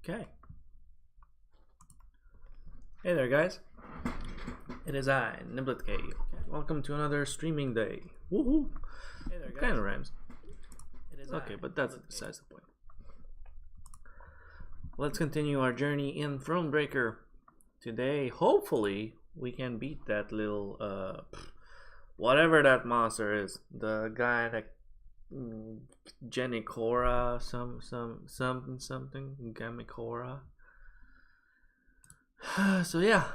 Okay. Hey there, guys. It is I, NibletK. Welcome to another streaming day. Woohoo! Hey there, guys. Kind of rhymes. Okay, but that's besides the point. Let's continue our journey in Thronebreaker. Today, hopefully, we can beat that little, whatever that monster is. The guy that Genicora, something, Gamicora. So yeah,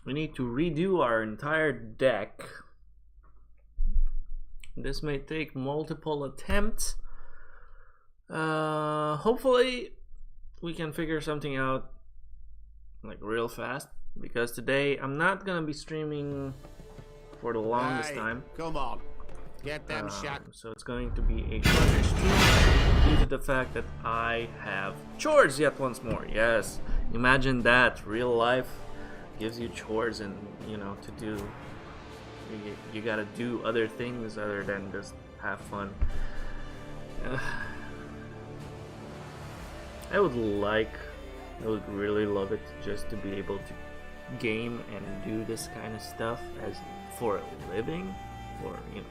we need to redo our entire deck. This may take multiple attempts. Hopefully, we can figure something out like real fast, because today I'm not gonna be streaming for the longest time. Come on. Get them shot. So it's going to be a shorter stream due to the fact that I have chores yet once more. Yes, imagine that. Real life gives you chores, and you know, to do. You gotta do other things other than just have fun. I would really love it just to be able to game and do this kind of stuff as for a living, or you know.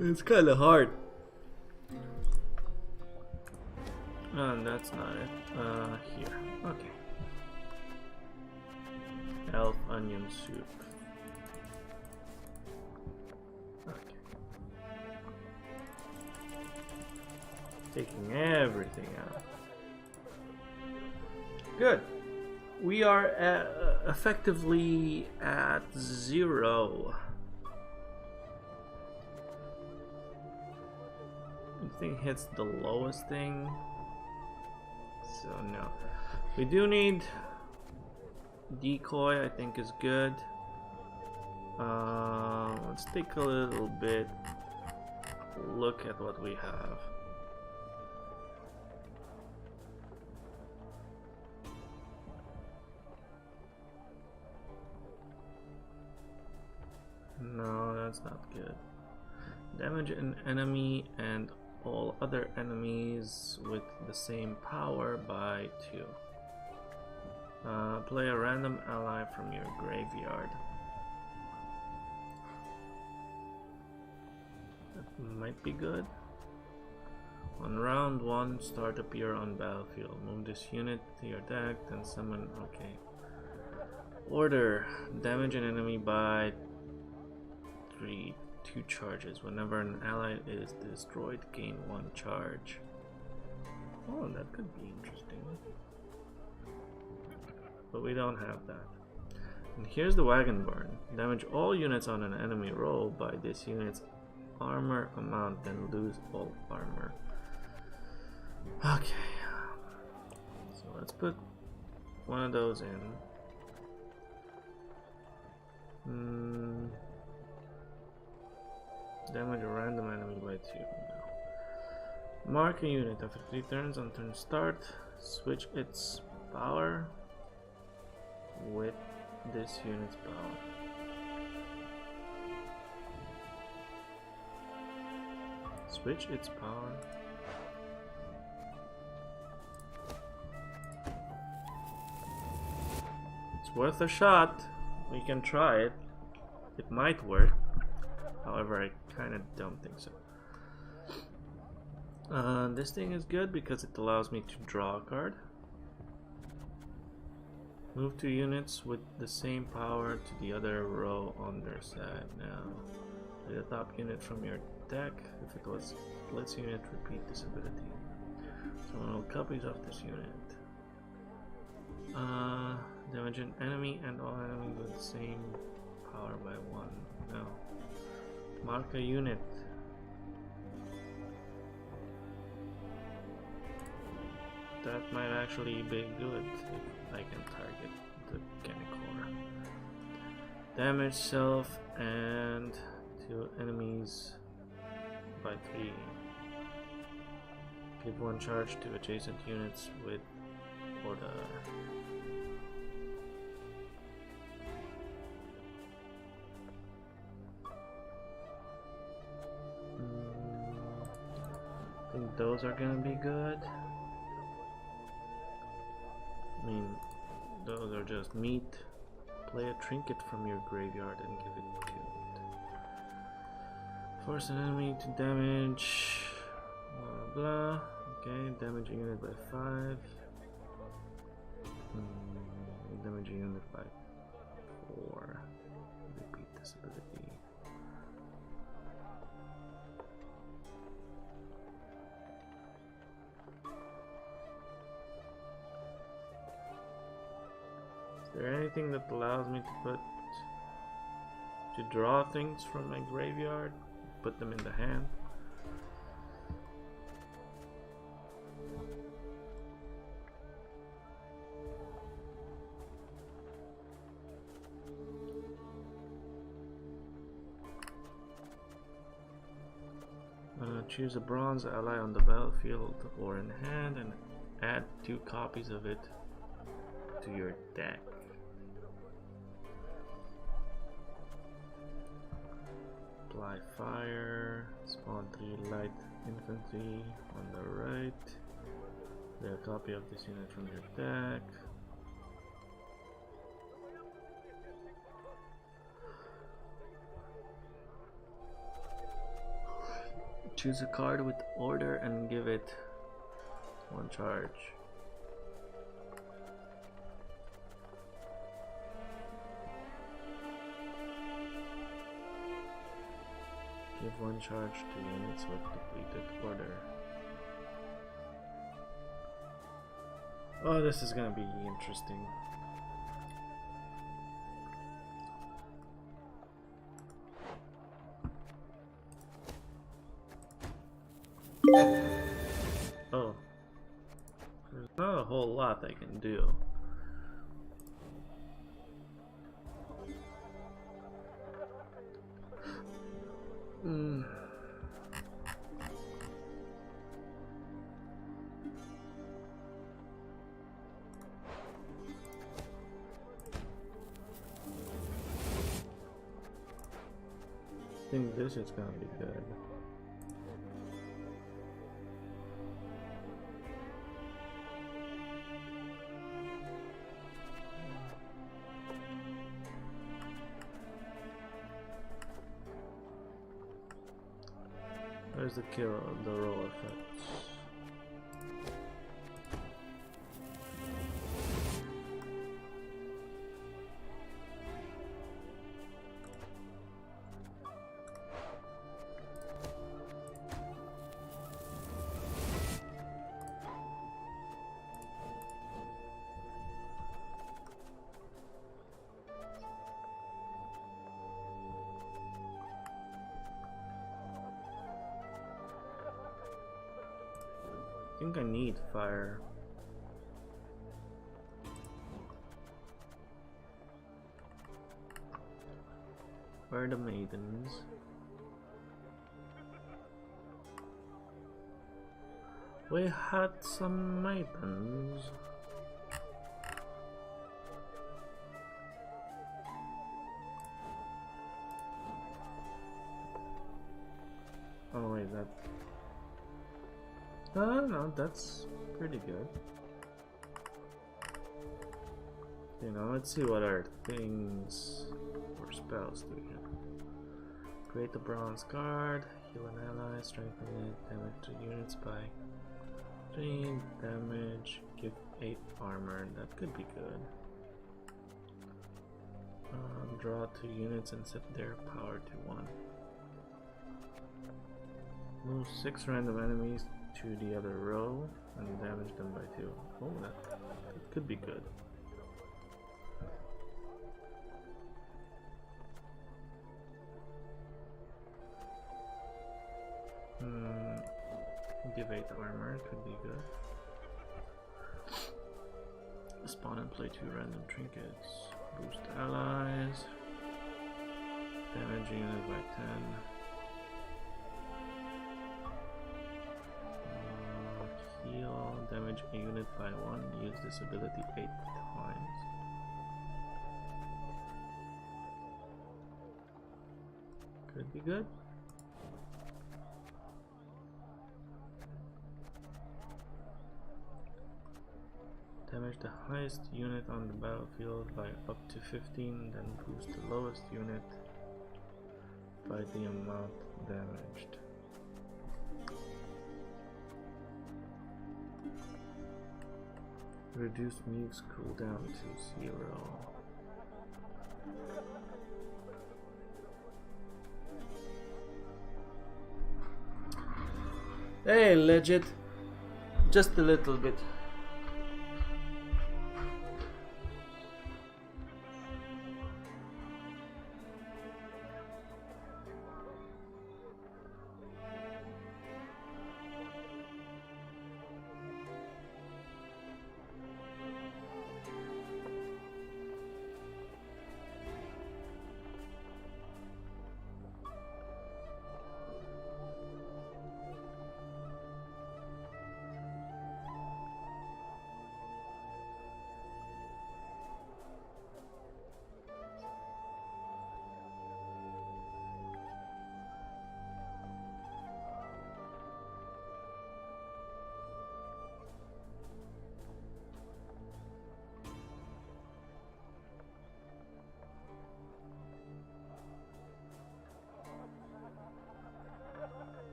It's kind of hard. And that's not it. Here. Okay. Elf onion soup. Okay. Taking everything out. Good. We are effectively at 0. Thing hits the lowest thing, so no. We do need decoy. I think is good. Let's take a little bit look at what we have. No, that's not good. Damage an enemy and all other enemies with the same power by 2. Play a random ally from your graveyard. That might be good. On round 1, start appear on battlefield. Move this unit to your deck, then summon. Okay. Order. Damage an enemy by 2 charges. Whenever an ally is destroyed, gain 1 charge. Oh, that could be interesting. But we don't have that. And here's the wagon burn. Damage all units on an enemy roll by this unit's armor amount, then lose all armor. Okay. So let's put one of those in. Damage a random enemy by 2. No. Mark a unit after 3 turns. On turn start, switch its power with this unit's power. Switch its power. It's worth a shot. We can try it. It might work. However, I kind of don't think so. This thing is good because it allows me to draw a card. Move 2 units with the same power to the other row on their side. Now, play the top unit from your deck. If it was blitz unit, repeat this ability. So 1 copies of this unit. Damage an enemy and all enemies with the same power by 1. No. Mark a unit. That might actually be good if I can target the Genicora. Damage self and 2 enemies by 3. Give 1 charge to adjacent units with order. those are gonna be good. I mean, those are just meat. Play a trinket from your graveyard and give it to it. Force an enemy to damage. Blah blah. Okay, damage a unit by 5. Damage a unit by 4. Repeat this ability. Is there anything that allows me to draw things from my graveyard, put them in the hand? Choose a bronze ally on the battlefield or in hand and add 2 copies of it to your deck. Apply fire, spawn 3 light infantry on the right. Play a copy of this unit from your deck. Choose a card with order and give it 1 charge. Give 1 charge to units with depleted order. Oh, this is gonna be interesting. Oh, there's not a whole lot I can do. I think this is gonna be good. Where's the kill, the roll effects? I think I need fire. Where are the maidens? We had some maidens. Oh wait, that... No, that's pretty good. You know, let's see what our things or spells do here. Create a bronze card, heal an ally, strengthen it, damage to units by 3 damage, give 8 armor. That could be good. Draw 2 units and set their power to 1. Move 6 random enemies to the other row and damage them by 2. Oh, that could be good. Give 8 armor, could be good. Spawn and play 2 random trinkets. Boost allies. Damage unit by 10. Heal, damage a unit by 1, use this ability 8 times. Could be good. Damage the highest unit on the battlefield by up to 15, then boost the lowest unit by the amount damaged. Reduce Muke's cooldown to 0. Hey, legit. Just a little bit.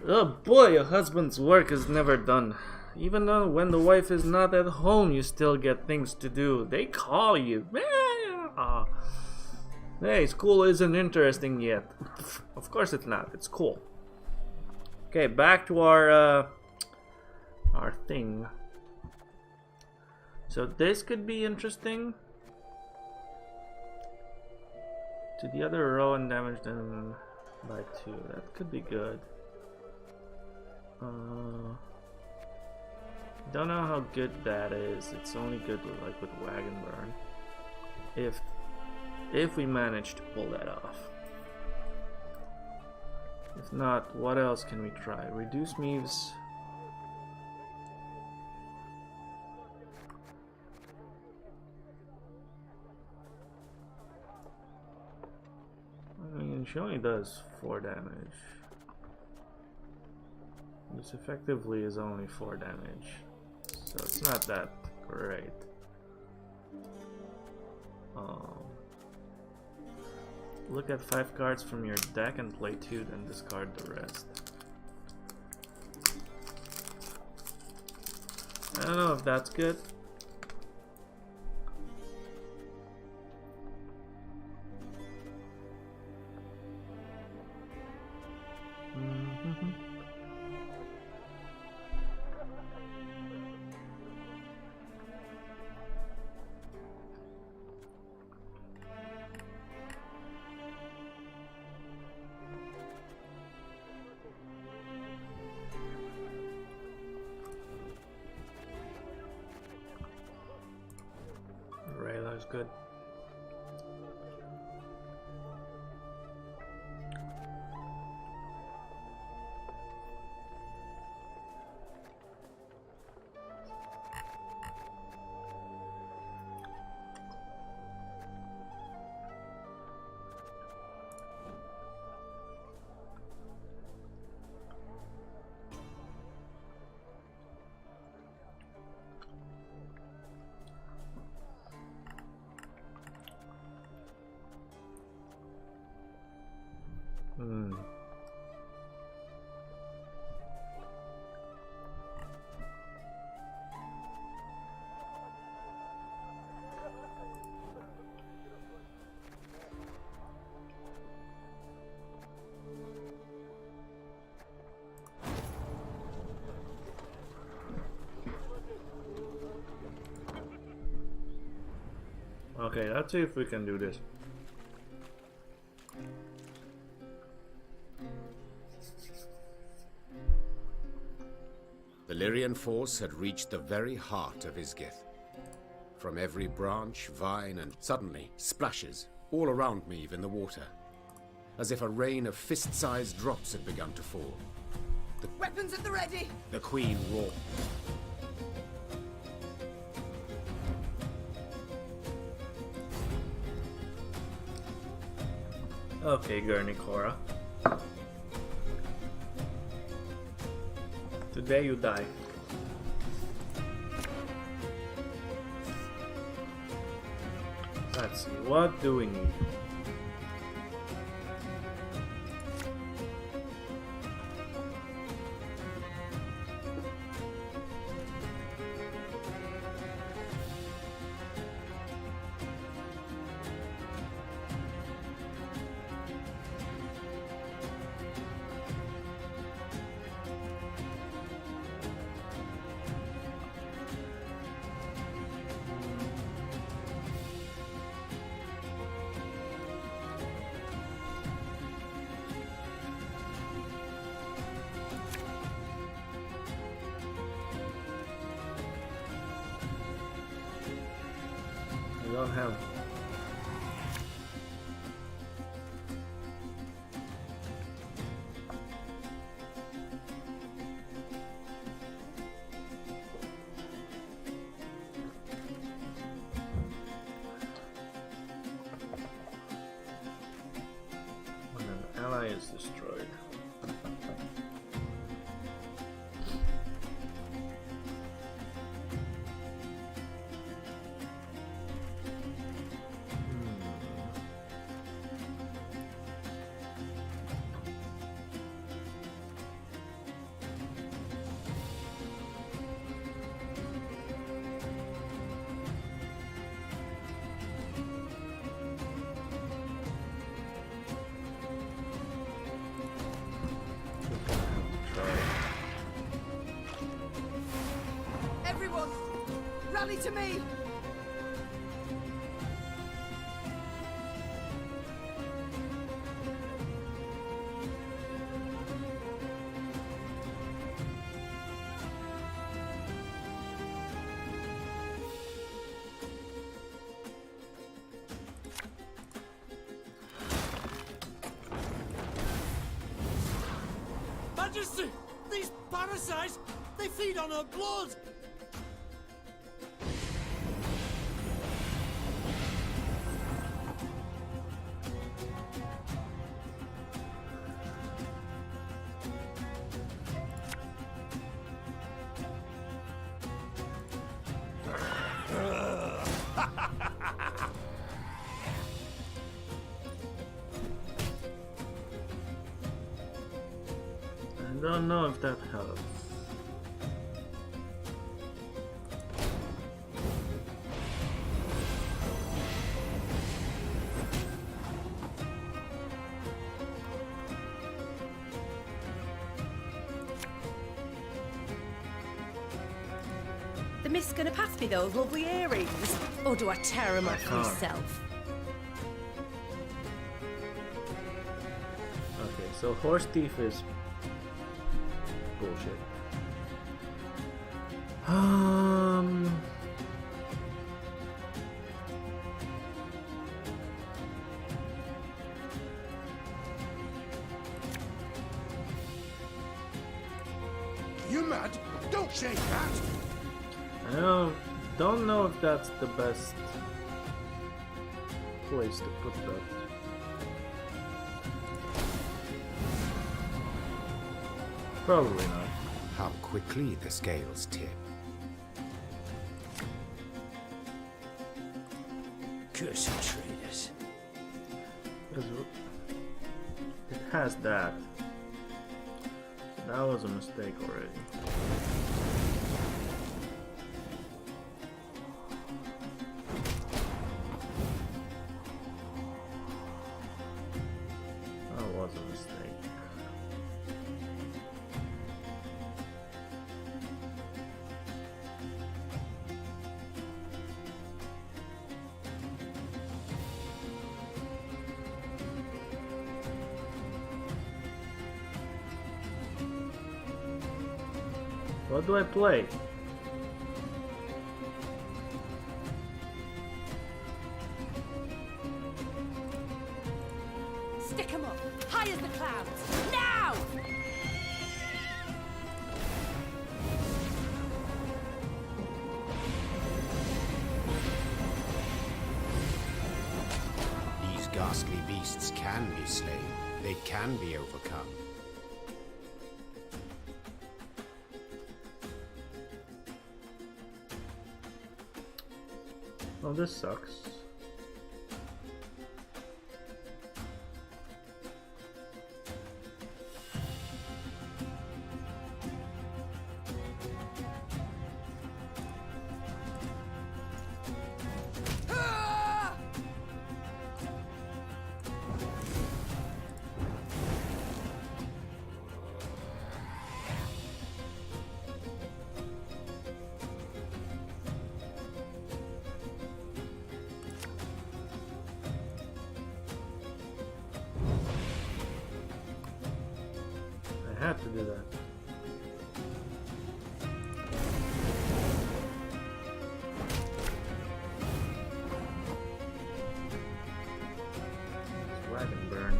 Oh boy, a husband's work is never done. Even though when the wife is not at home, you still get things to do. They call you. Hey, school isn't interesting yet. Of course it's not. It's cool. Okay, back to our thing. So this could be interesting. To the other row and damage them by 2. That could be good. Don't know how good that is. It's only good with, like, with wagon burn. If we manage to pull that off. If not, what else can we try? Reduce Meaves. I mean, she only does 4 damage. This effectively is only 4 damage, so it's not that great. Look at 5 cards from your deck and play 2, then discard the rest. I don't know if that's good. Rayla's good. Okay, let's see if we can do this. The Lyrian force had reached the very heart of Isgith. From every branch, vine, and suddenly splashes all around me, even the water. As if a rain of fist-sized drops had begun to fall. Weapons at the ready! The Queen roared. Okay, Gurnikora. Today you die. Let's see, what do we need? I don't have. When an ally is destroyed. Everyone, rally to me! Majesty! These parasites! They feed on our blood! I don't know if that helps. The mist's gonna pass me those lovely earrings? Or do I tear them off can't. myself? Okay, so horse thief is bullshit. You mad? Don't shake that! I don't know if that's the best place to put that. Probably not. How quickly the scales tip. Cursed traitors. Because it has that. So that was a mistake already. That was a mistake. What do I play? Stick 'em up, high as the clouds. Now! These ghastly beasts can be slain. They can be overcome. Oh, this sucks. I had to do that. Wagon burn.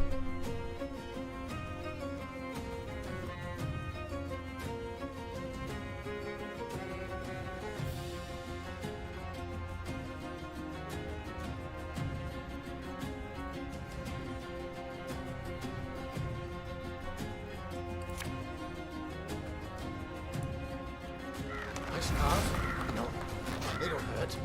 Nice cards. No, they don't hurt.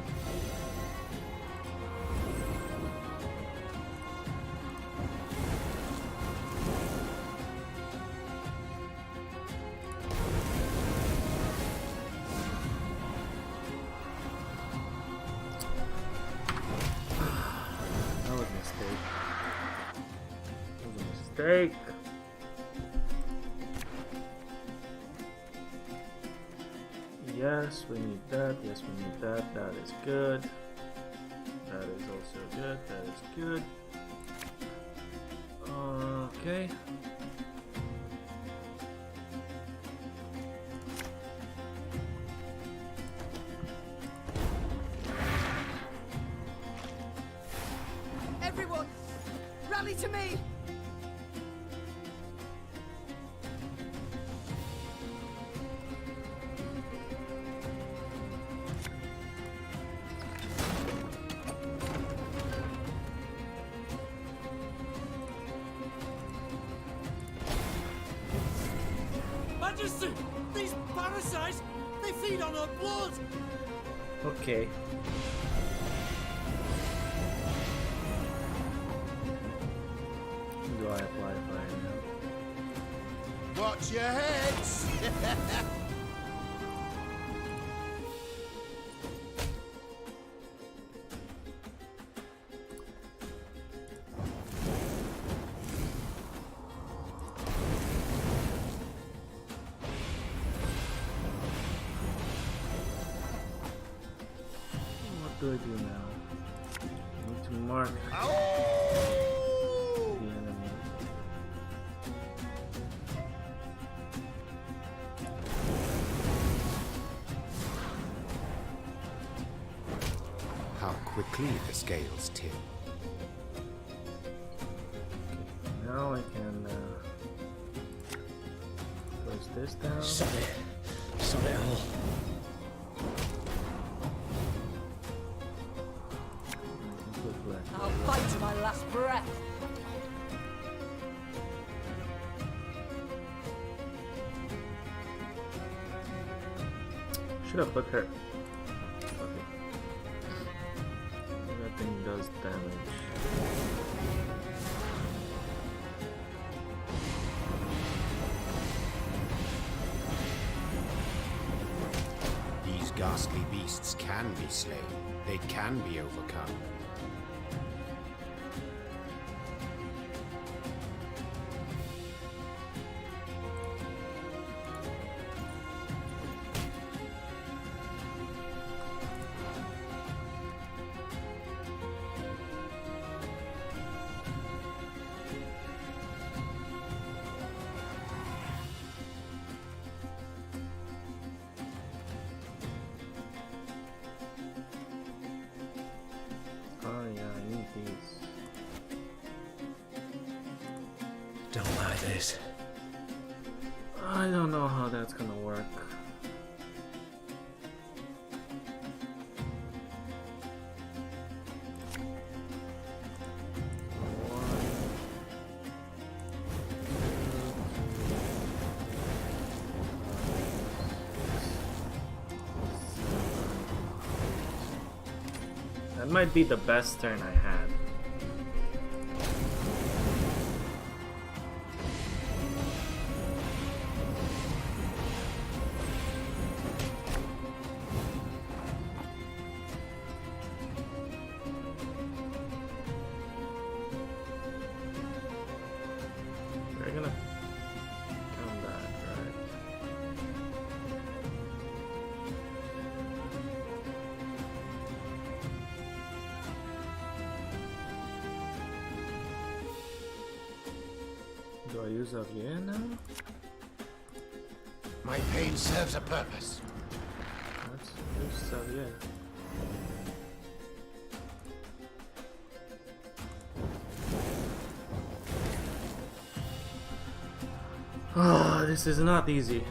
That was a mistake. That was a mistake. Yes, we need that. Yes, we need that. That is good. That is also good. That is good. Okay. Everyone, rally to me! Majesty! These parasites, they feed on our blood! Okay. Do I apply fire now? Watch your heads! What do I do now? I need to mark Ow! the enemy. How quickly the scales tip. Now I can place this down. Sod it all. Put black. I'll fight to my last breath. Should have put her. Okay. That thing does damage. These ghastly beasts can be slain. They can be overcome. this. I don't know how that's gonna work. That might be the best turn I had. We're gonna come back, right? Do I use Javier now? My pain serves a purpose. Let's use Javier. Oh, this is not easy.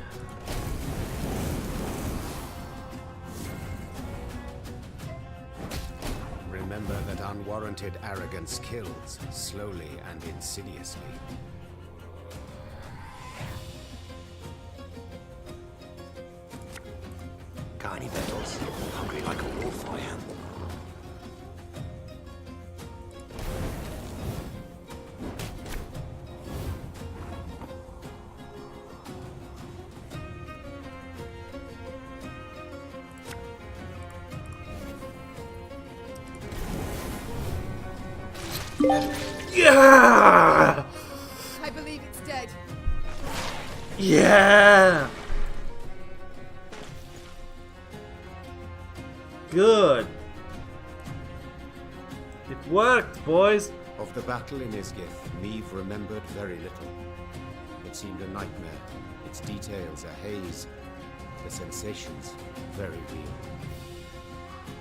Remember that unwarranted arrogance kills, slowly and insidiously. Got any battles? Hungry like a wolf, I am. Yeah! I believe it's dead. Yeah! Good. It worked, boys. Of the battle in Isgith, Meve remembered very little. It seemed a nightmare, its details a haze, the sensations very real.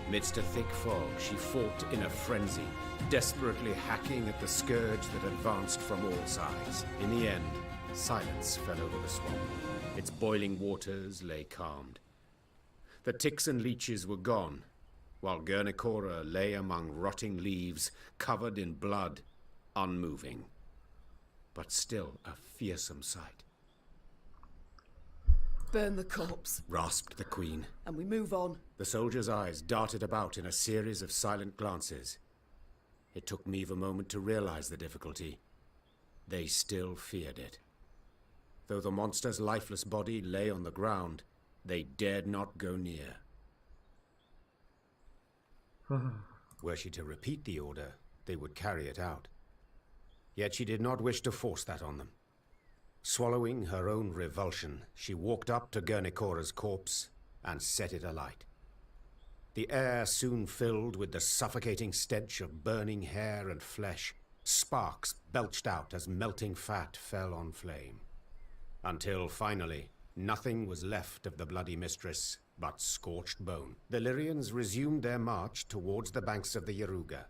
Midst a thick fog, she fought in a frenzy, desperately hacking at the scourge that advanced from all sides. In the end, silence fell over the swamp. Its boiling waters lay calmed. The ticks and leeches were gone, while Guernicora lay among rotting leaves, covered in blood, unmoving, but still a fearsome sight. Burn the corpse, Rasped the queen. and we move on. The soldier's eyes darted about in a series of silent glances. It took Meve a moment to realize the difficulty. They still feared it. Though the monster's lifeless body lay on the ground, they dared not go near. Were she to repeat the order, they would carry it out. Yet she did not wish to force that on them. Swallowing her own revulsion, she walked up to Guernicora's corpse and set it alight. The air soon filled with the suffocating stench of burning hair and flesh. Sparks belched out as melting fat fell on flame. Until finally, nothing was left of the bloody mistress but scorched bone. The Lyrians resumed their march towards the banks of the Yaruga.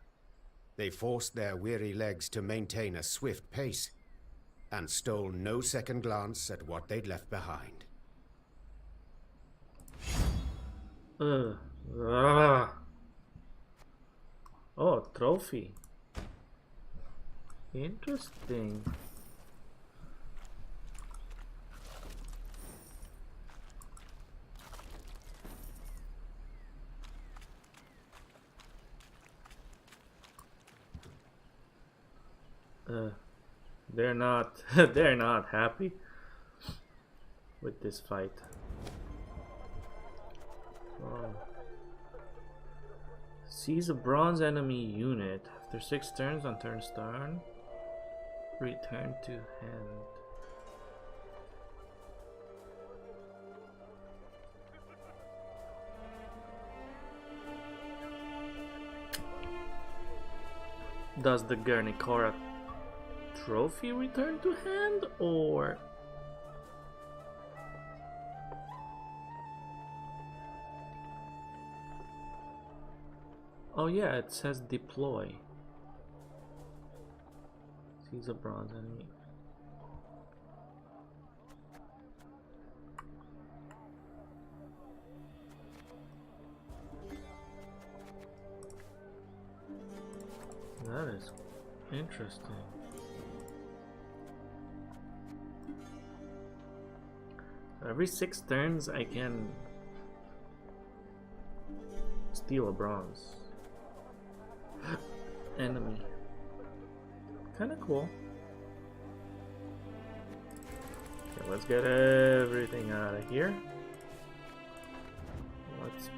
They forced their weary legs to maintain a swift pace, and stole no second glance at what they'd left behind. Oh, trophy. Interesting. They're not they're not happy with this fight. Oh. Seize a bronze enemy unit. After 6 turns on turn start, return to hand. Does the Guernicora trophy return to hand, or oh yeah, it says deploy. Seize a bronze enemy. is interesting. Every 6 turns I can steal a bronze enemy. Kinda cool. Okay, let's get everything out of here. Let's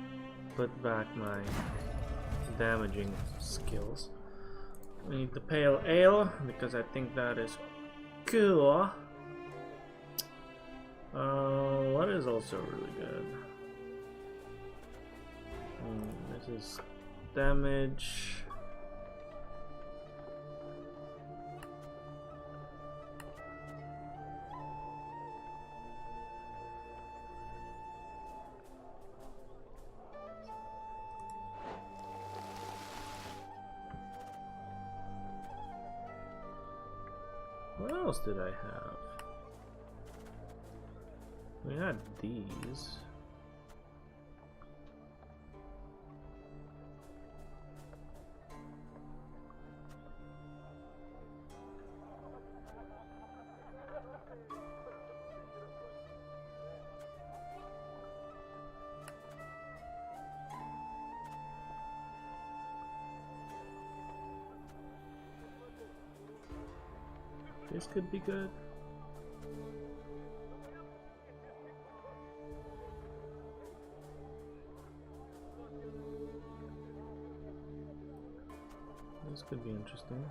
put back my damaging skills. We need the pale ale because I think that is cool. What is also really good? This is damage. What else did I have? We had these. This could be good. This could be interesting.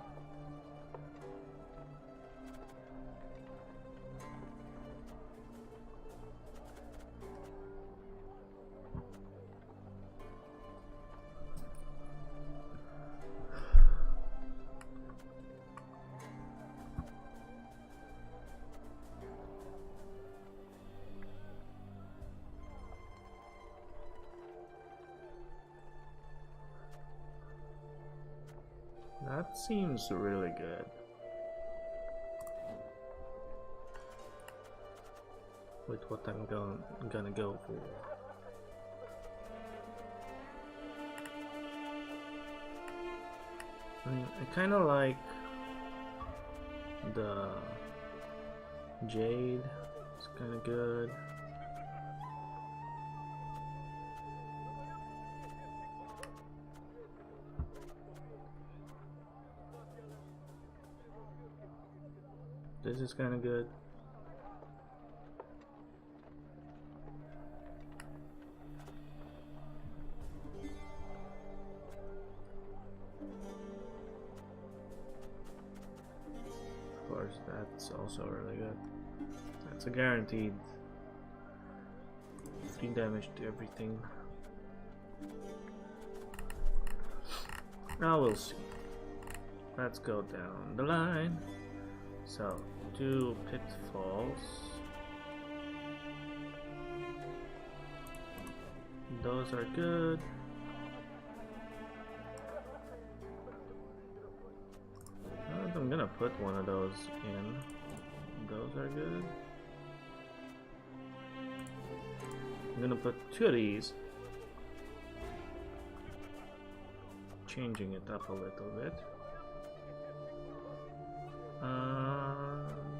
That seems really good. With what I'm gonna go for. I mean, I kind of like the jade. It's kind of good. This is kind of good. Of course, that's also really good. That's a guaranteed 3 damage to everything. Now we'll see. Let's go down the line. So, 2 pitfalls. Those are good. I'm gonna put one of those in. Those are good. I'm gonna put 2 of these. Changing it up a little bit.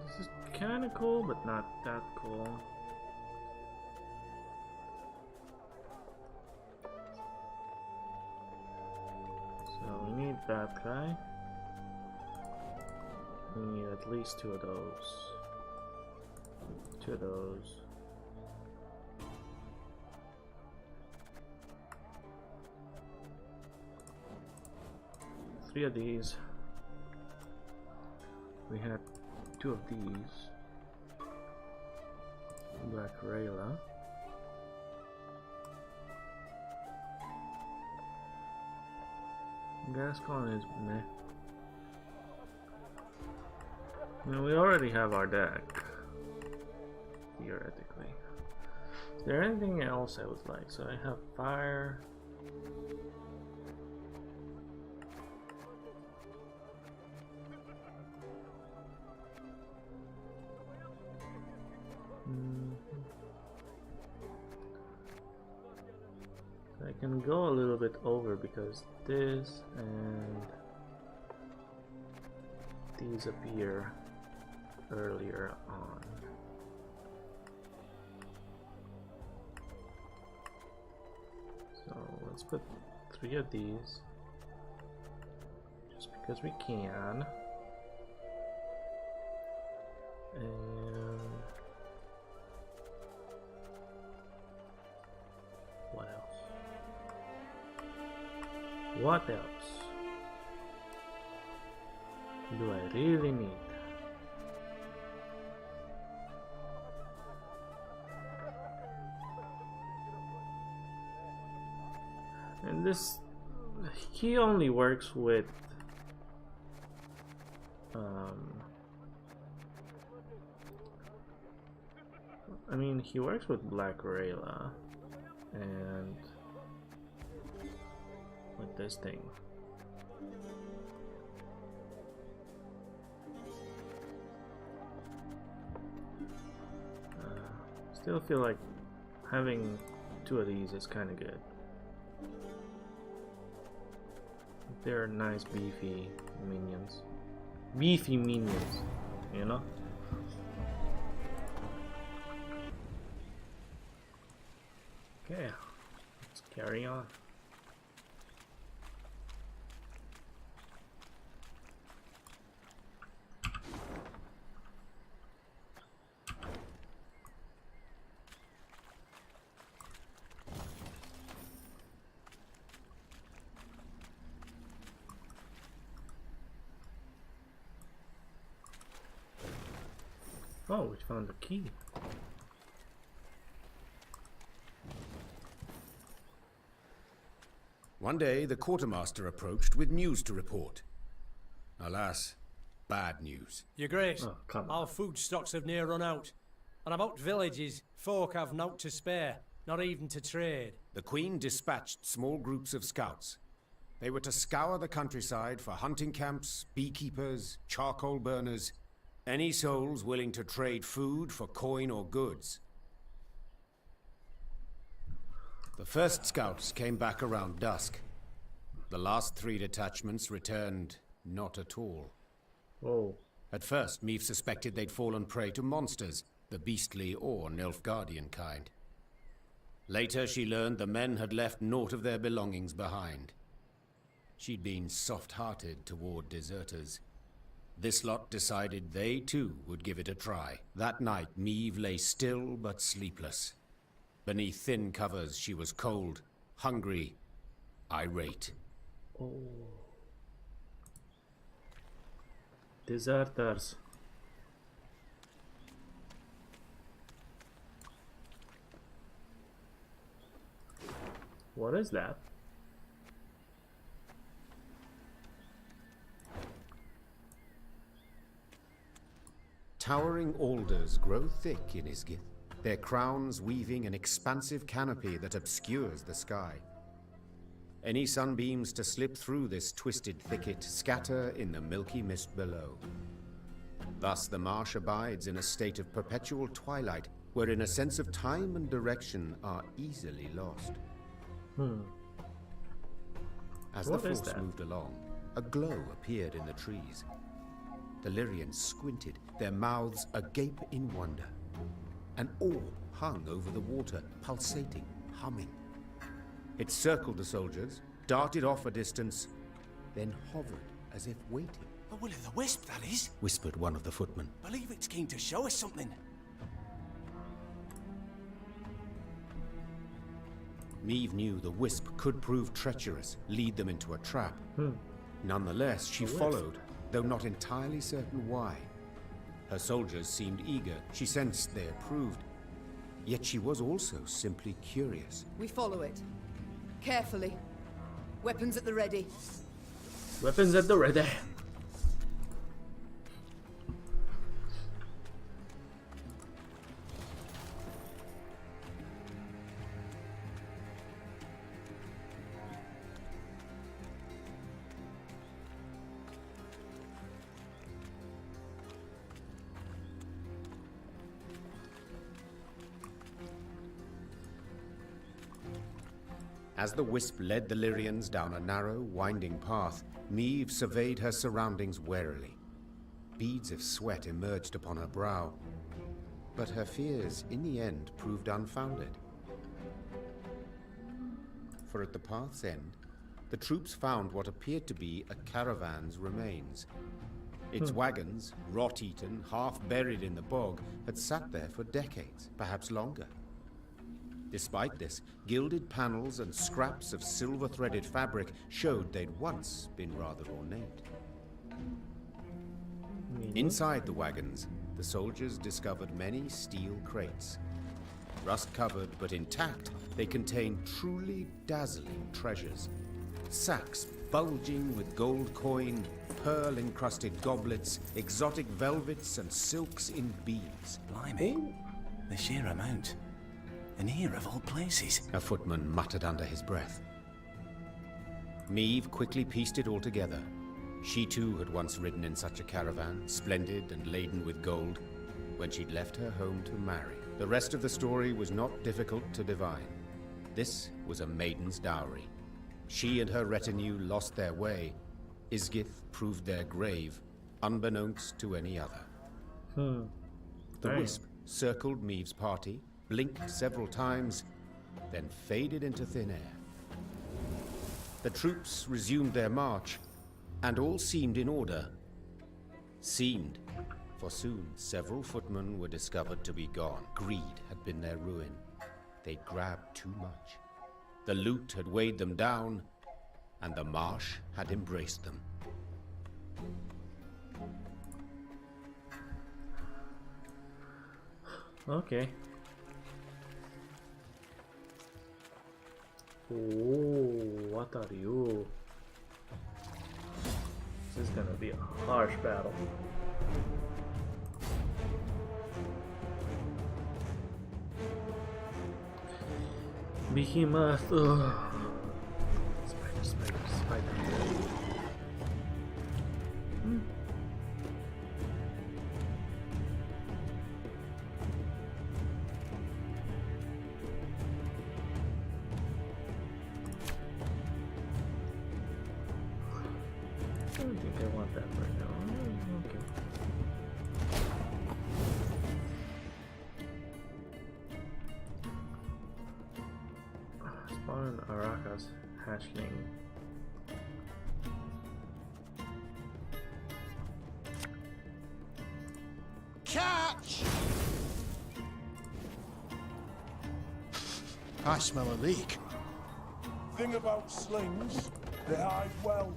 This is kind of cool, but not that cool. So we need that guy. We need at least 2 of those. 2 of those. Three of these. We had 2 of these. Black Rayla. Gascon is meh. I mean, we already have our deck. Theoretically. Is there anything else I would like? So I have fire. I can go a little bit over because this and these appear earlier on. So let's put 3 of these, just because we can. And what else? What else do I really need? And this, he only works with I mean, he works with Black Rayla and with this thing. Still feel like having 2 of these is kind of good. They're nice beefy minions. Beefy minions, you know? Okay, let's carry on. Oh, we found a key. One day, the quartermaster approached with news to report. Alas, bad news. Your Grace, Oh, come on. our food stocks have near run out. And about villages, folk have naught to spare, not even to trade. The Queen dispatched small groups of scouts. They were to scour the countryside for hunting camps, beekeepers, charcoal burners, any souls willing to trade food for coin or goods. The first scouts came back around dusk. The last 3 detachments returned not at all. Oh, At first, Meave suspected they'd fallen prey to monsters, the beastly or Nilfgaardian kind. Later, she learned the men had left naught of their belongings behind. She'd been soft-hearted toward deserters. This lot decided they too would give it a try. That night, Meave lay still but sleepless. Beneath thin covers, she was cold, hungry, irate. oh. Deserters. What is that? Towering alders grow thick in Isgith, their crowns weaving an expansive canopy that obscures the sky. Any sunbeams to slip through this twisted thicket scatter in the milky mist below. Thus the marsh abides in a state of perpetual twilight, wherein a sense of time and direction are easily lost. As What the is force that? moved along, a glow appeared in the trees. The Lyrians squinted, their mouths agape in wonder. An orb hung over the water, pulsating, humming. It circled the soldiers, darted off a distance, then hovered as if waiting, A will-o'-the-wisp, that is. whispered one of the footmen. Believe it's keen to show us something. Meave knew the wisp could prove treacherous, lead them into a trap. Nonetheless, she followed, though not entirely certain why. Her soldiers seemed eager. She sensed they approved. Yet she was also simply curious. We follow it. Carefully. Weapons at the ready. Weapons at the ready. As the wisp led the Lyrians down a narrow, winding path, Meave surveyed her surroundings warily. beads of sweat emerged upon her brow. But her fears, in the end, proved unfounded. For at the path's end, the troops found what appeared to be a caravan's remains. Its wagons, rot-eaten, half-buried in the bog, had sat there for decades, perhaps longer. Despite this, gilded panels and scraps of silver-threaded fabric showed they'd once been rather ornate. Inside the wagons, the soldiers discovered many steel crates. Rust-covered but intact, they contained truly dazzling treasures. Sacks bulging with gold coin, pearl-encrusted goblets, exotic velvets and silks in beads. Blimey. The sheer amount. And here of all places. A footman muttered under his breath. Maeve quickly pieced it all together. She too had once ridden in such a caravan, splendid and laden with gold, when she'd left her home to marry. The rest of the story was not difficult to divine. This was a maiden's dowry. She and her retinue lost their way. Isgith proved their grave, unbeknownst to any other. The wisp circled Maeve's party, blinked several times, then faded into thin air. The troops resumed their march, and all seemed in order. Seemed, for soon several footmen were discovered to be gone. Greed had been their ruin. They'd grabbed too much. The loot had weighed them down, and the marsh had embraced them. Okay. Oh, what are you? This is gonna be a harsh battle. Behemoth. Ugh. Spider, spider, spider. I don't think I want that right now. Okay. Spawn Araka's hatchling. Catch! I smell a leak. Thing about slings, they hide well.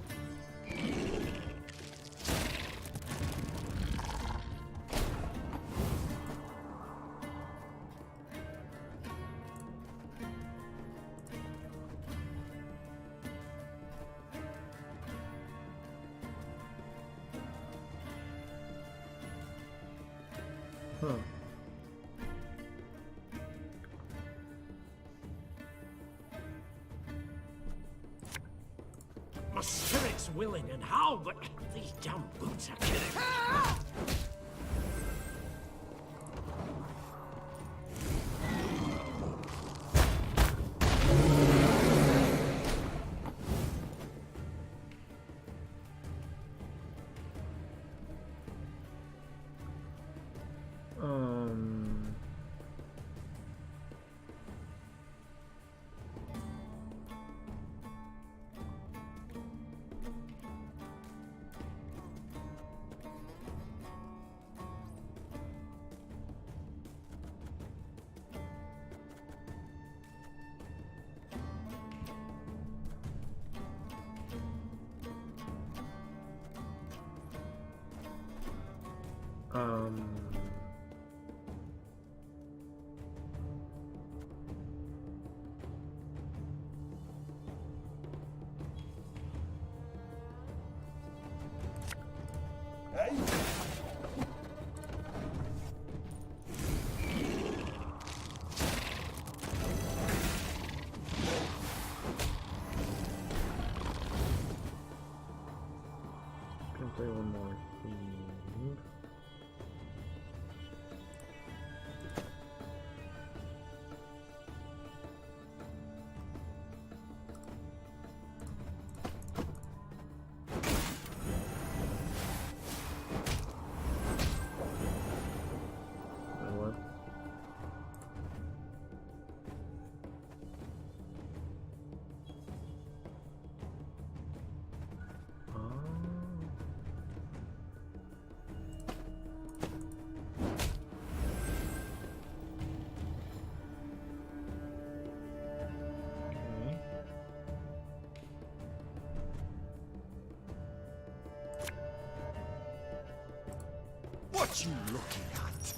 My spirit's willing and how, but these damn boots are killing me. Hey? Can play one more thing. What you looking at?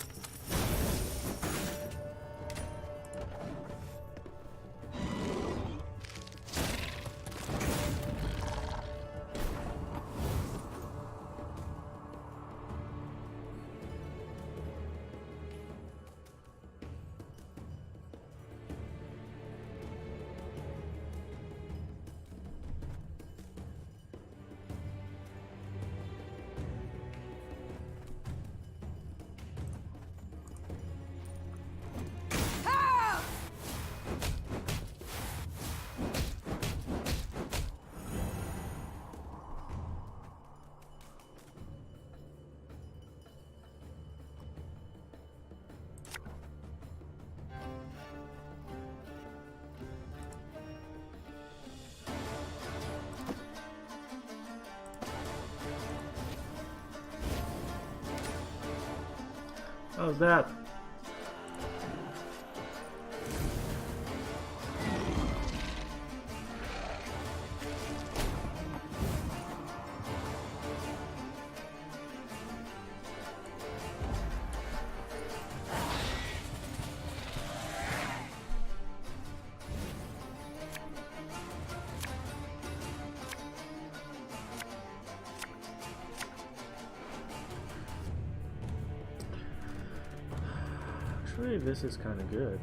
How's that? Actually, this is kind of good.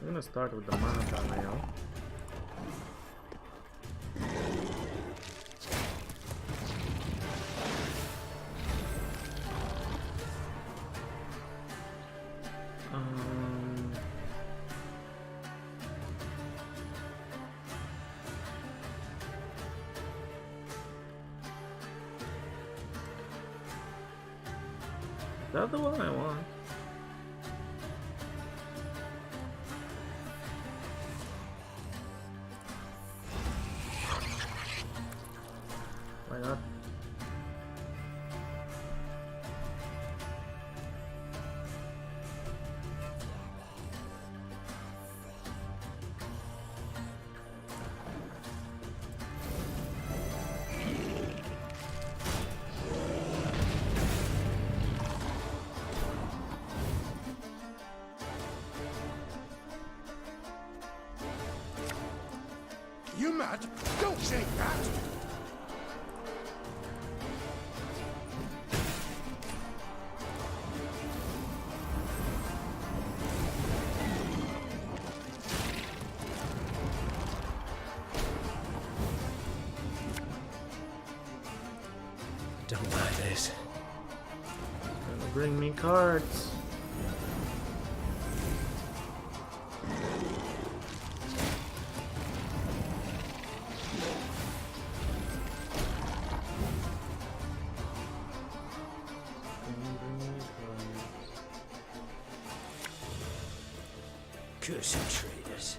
I'm gonna start with the mana mail. Is that the one I want? Why not? You mad? Don't say that! Don't like this. Gonna bring me cards. Cursed traders.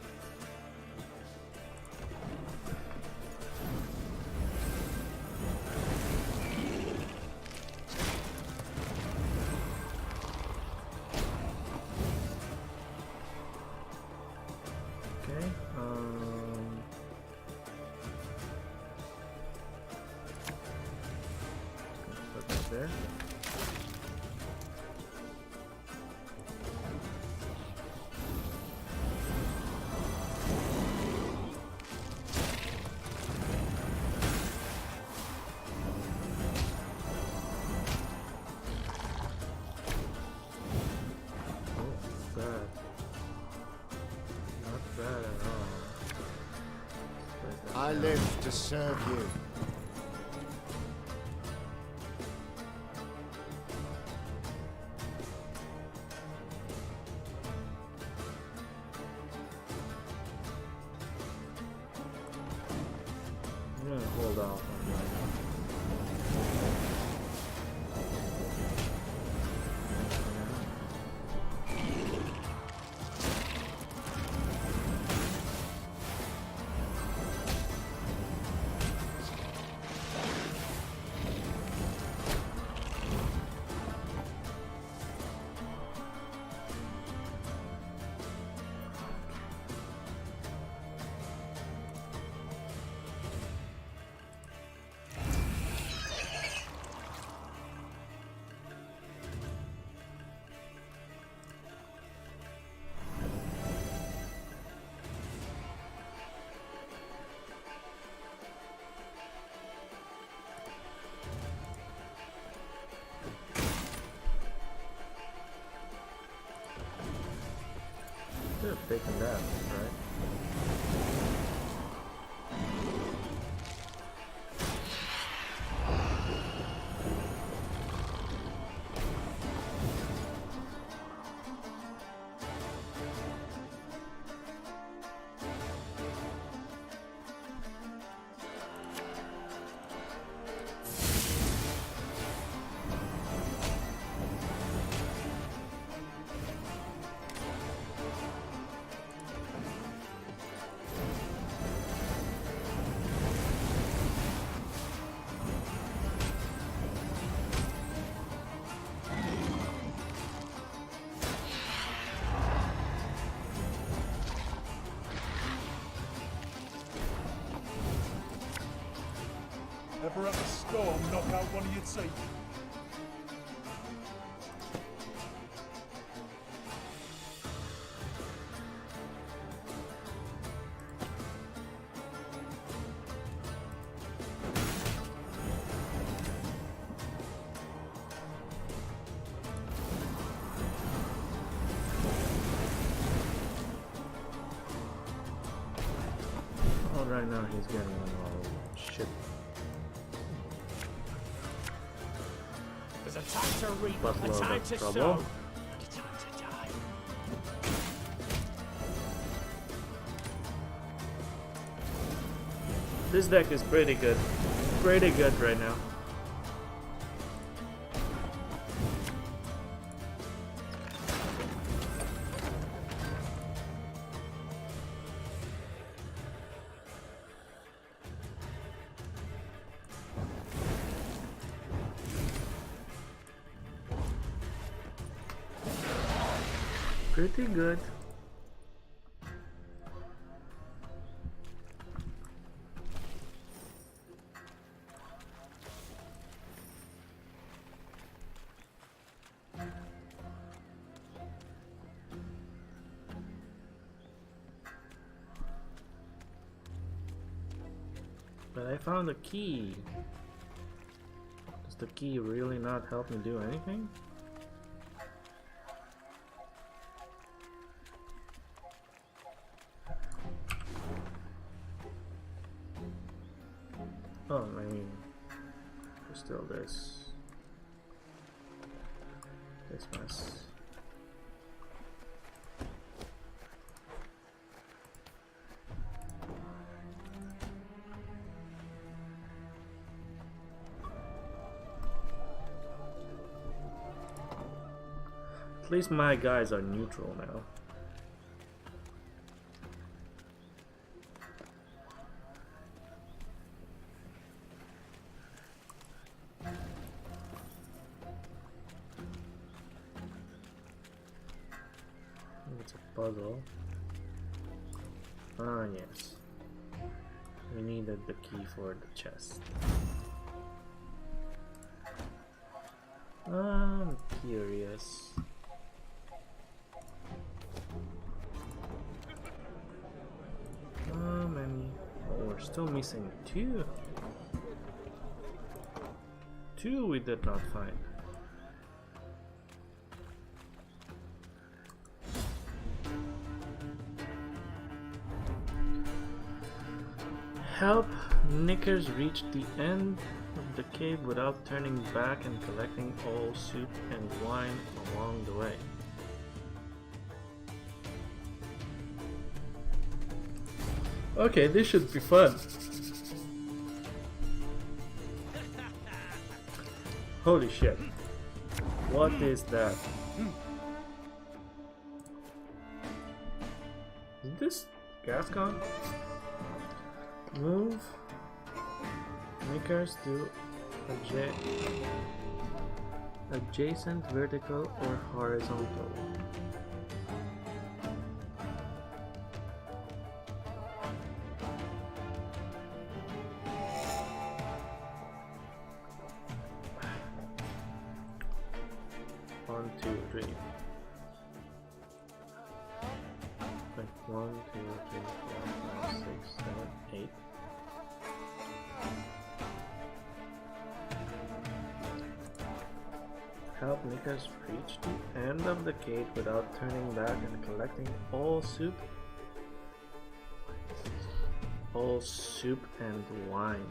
Okay. Put that there. I live to serve you. I'm gonna hold off on that. taken that, right? Ever have a storm knock out one of your teeth? Oh, right now he's getting all shit. There's a time to reap, a Buttload time of to trouble. sow, and a time to die. This deck is pretty good. Pretty good right now. Pretty good. But I found a key. Does the key really not help me do anything? Oh, I mean, there's still this mess. At least my guys are neutral now. It's a puzzle. Ah, yes. We needed the key for the chest. I'm curious. How many? Oh, we're still missing two. Two we did not find. Help Knickers reach the end of the cave without turning back and collecting all soup and wine along the way. Okay, this should be fun. Holy shit. What is that? Is this Gascon? Move Knickers to adjacent vertical or horizontal. One, two, three. Like 1, 2, 3, 4, 5, 6, 7, 8. help Nickers reach the end of the gate without turning back and collecting all soup and wine.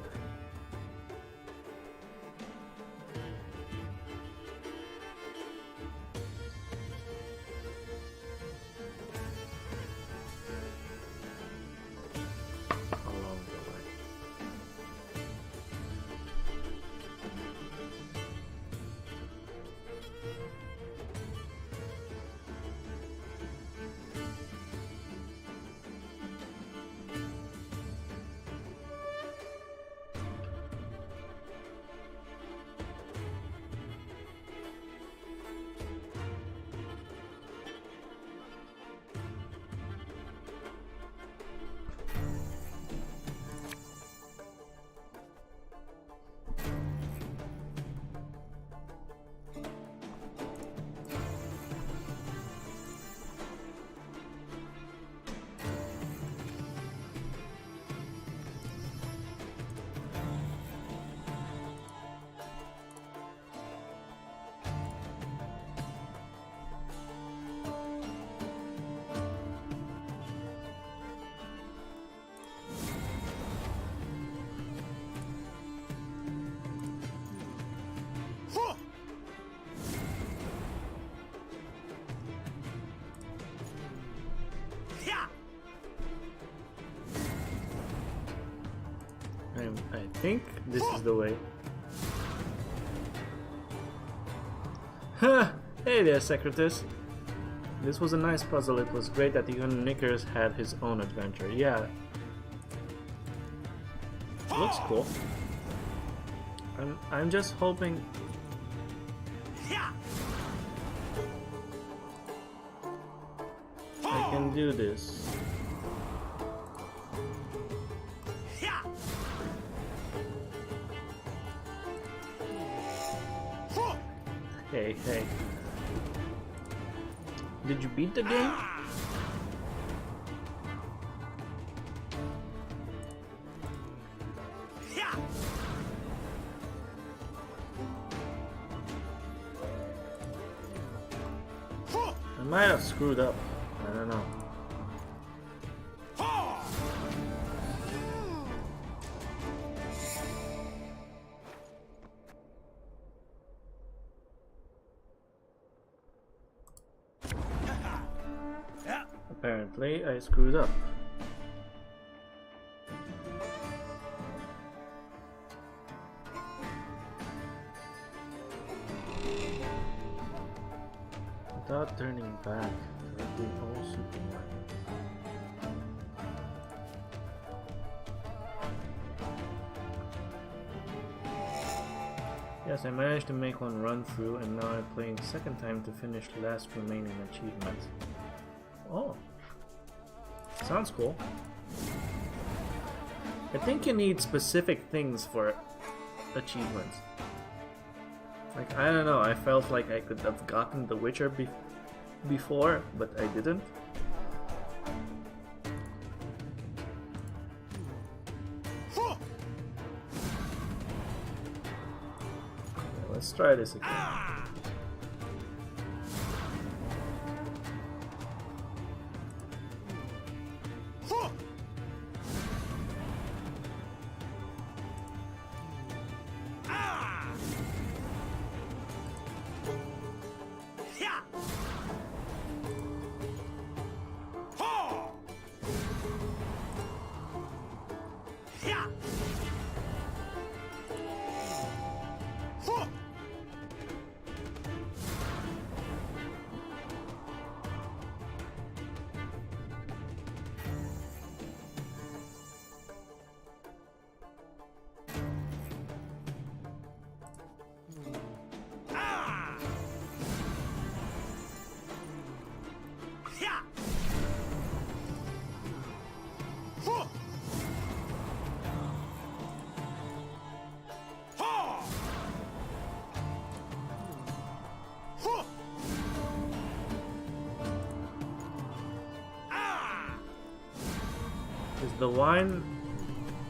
Along the way. I think this is the way. Ha! Hey there, Secretus. This was a nice puzzle. It was great that even Nickers had his own adventure. Yeah. Looks cool. I'm just hoping. I can do this. Hey. Did you beat the game? I might have screwed up. I don't know. Apparently, I screwed up. Without turning back, collecting all super wine. Yes, I managed to make one run through, and now I'm playing second time to finish last remaining achievement. Oh, sounds cool. I think you need specific things for achievements. Like, I don't know, I felt like I could have gotten The Witcher before, but I didn't. Let's try this again.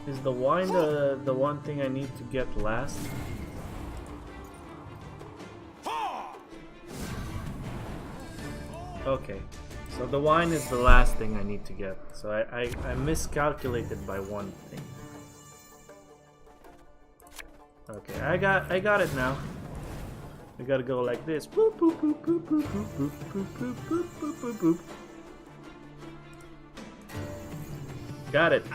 Is the wine the one thing I need to get last? Okay, so the wine is the last thing I need to get. So I miscalculated by one thing. Okay, I got it now. We gotta go like this. Boop, boop, boop, boop, boop, boop, boop, boop, boop, boop, boop, boop, boop. Got it.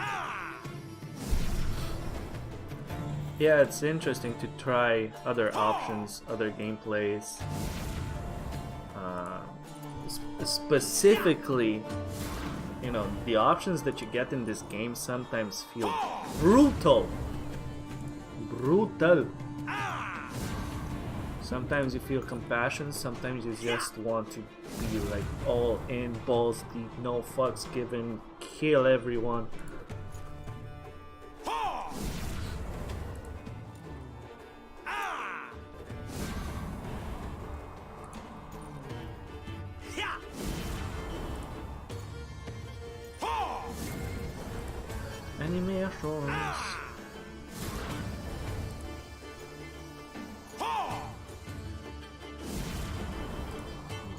Yeah, it's interesting to try other options, other gameplays. Specifically, you know, the options that you get in this game sometimes feel brutal. Brutal. Sometimes you feel compassion, sometimes you just want to be like all in, balls deep, no fucks given, kill everyone. Animations.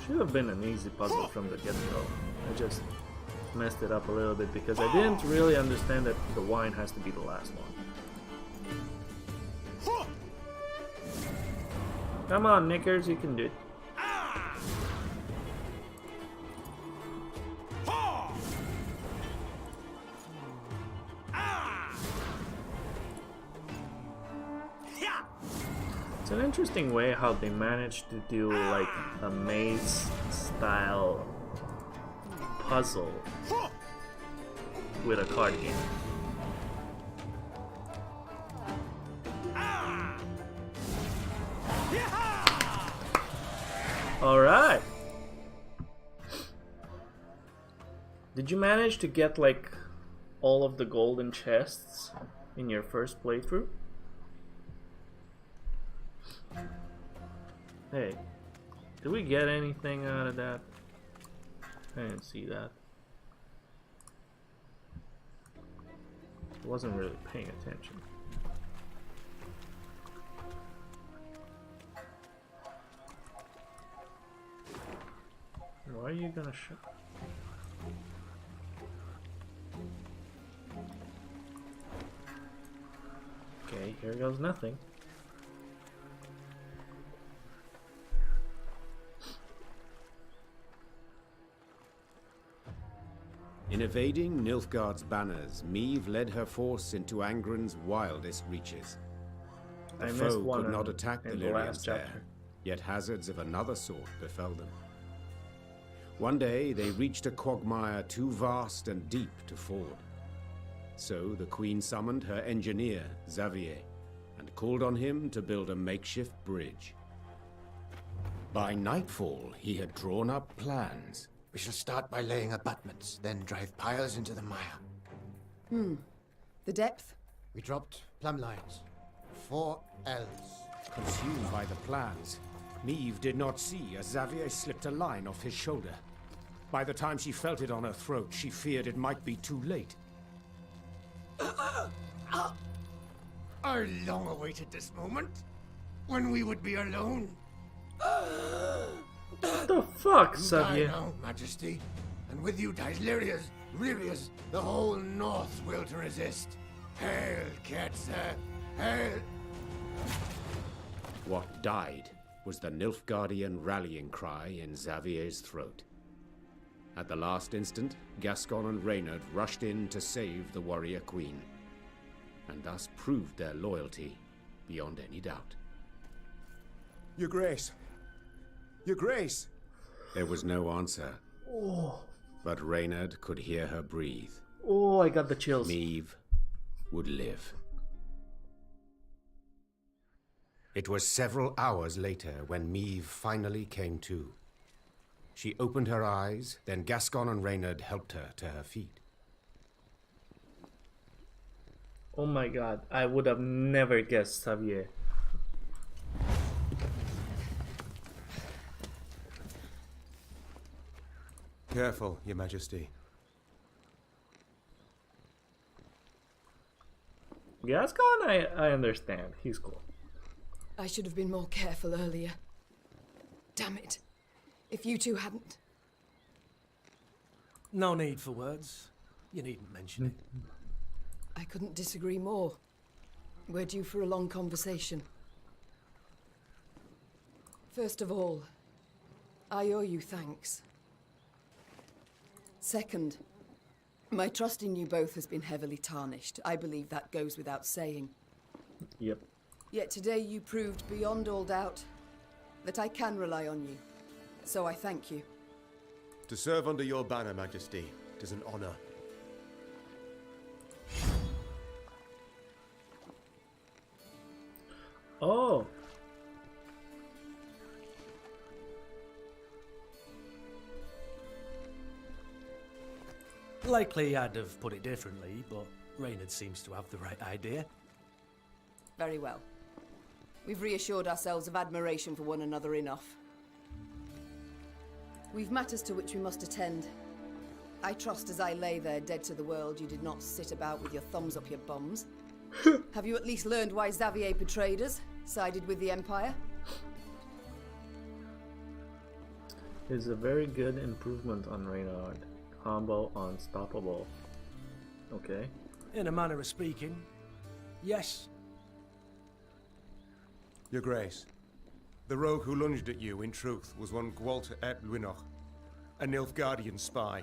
Should have been an easy puzzle from the get-go. I just messed it up a little bit because I didn't really understand that the wine has to be the last one. Come on, Knickers, you can do it. It's an interesting way how they managed to do like a maze style puzzle with a card game. Alright! Did you manage to get like all of the golden chests in your first playthrough? Hey, did we get anything out of that? I didn't see that. I wasn't really paying attention. Why are you gonna show? Okay, here goes nothing. In evading Nilfgaard's banners, Meve led her force into Angren's wildest reaches. The foe could not attack the Lyrians there, yet hazards of another sort befell them. One day they reached a quagmire too vast and deep to ford. So the Queen summoned her engineer, Xavier, and called on him to build a makeshift bridge. By nightfall, he had drawn up plans. We shall start by laying abutments, then drive piles into the mire. The depth? We dropped plumb lines. 4 Ls. Consumed by the plans, Meve did not see as Xavier slipped a line off his shoulder. By the time she felt it on her throat, she feared it might be too late. I long awaited this moment, when we would be alone. What the fuck, You die Xavier? now, Majesty, and with you dies Lyrias, the whole North will to resist. Hail, Ketzer, hail! What died was the Nilfgaardian rallying cry in Xavier's throat. At the last instant, Gascon and Reynard rushed in to save the warrior queen, and thus proved their loyalty beyond any doubt. Your Grace. Your Grace. There was no answer, but Reynard could hear her breathe. Oh, I got the chills. Meve would live. It was several hours later when Meve finally came to. She opened her eyes, then Gascon and Reynard helped her to her feet. Oh my god, I would have never guessed Xavier. Careful, Your Majesty. Gascon, I understand. He's cool. I should have been more careful earlier. Damn it. If you two hadn't... No need for words. You needn't mention it. I couldn't disagree more. We're due for a long conversation. First of all, I owe you thanks. Second, my trust in you both has been heavily tarnished. I believe that goes without saying. Yep. Yet today you proved beyond all doubt that I can rely on you. So I thank you. To serve under your banner, Majesty, it is an honor. Oh. Likely I'd have put it differently, but Reynard seems to have the right idea. Very well. We've reassured ourselves of admiration for one another enough. We've matters to which we must attend. I trust as I lay there dead to the world, you did not sit about with your thumbs up your bums. Have you at least learned why Xavier betrayed us, sided with the Empire? It's a very good improvement on Reynard. Combo unstoppable. Okay. In a manner of speaking, yes. Your Grace, the rogue who lunged at you, in truth, was one Gwalter ep Luinoch, a Nilfgaardian spy.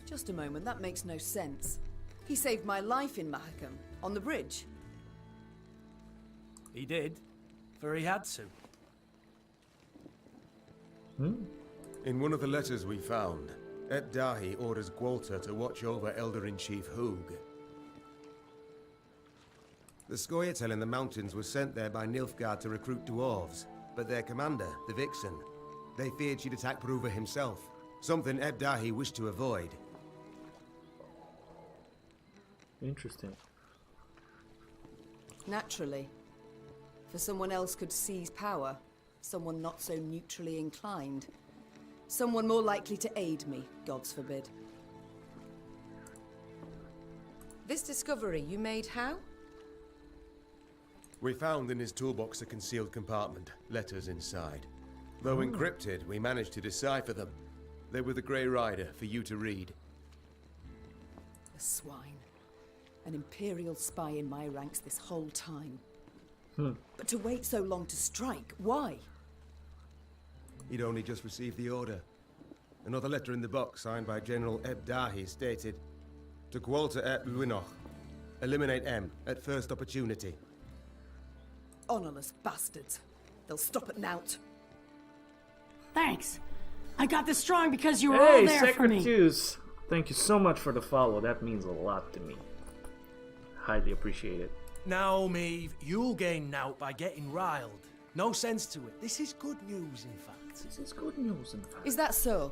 Just a moment, that makes no sense. He saved my life in Mahakam, on the bridge. He did, for he had to. In one of the letters we found, Ep Dahi orders Gwalter to watch over Elder-in-Chief Hoog. The Scoia'tael in the mountains was sent there by Nilfgaard to recruit dwarves, but their commander, the Vixen, they feared she'd attack Bruva himself, something Ep Dahi wished to avoid. Interesting. Naturally. For someone else could seize power, someone not so neutrally inclined. Someone more likely to aid me, gods forbid. This discovery you made how? We found in his toolbox a concealed compartment, letters inside. Though encrypted, we managed to decipher them. They were the Grey Rider for you to read. The swine. An Imperial spy in my ranks this whole time. But to wait so long to strike, why? He'd only just received the order. Another letter in the box signed by General Eb Dahi stated, to Gwalter ep Luinoch, eliminate M at first opportunity. Honorless bastards. They'll stop at nought. Thanks. I got this strong because you were all Hey, there for me. Secretus! Thank you so much for the follow. That means a lot to me. Highly appreciate it. Now, Maeve, you'll gain nought by getting riled. No sense to it. This is good news, in fact. This is good news, in fact. Is that so?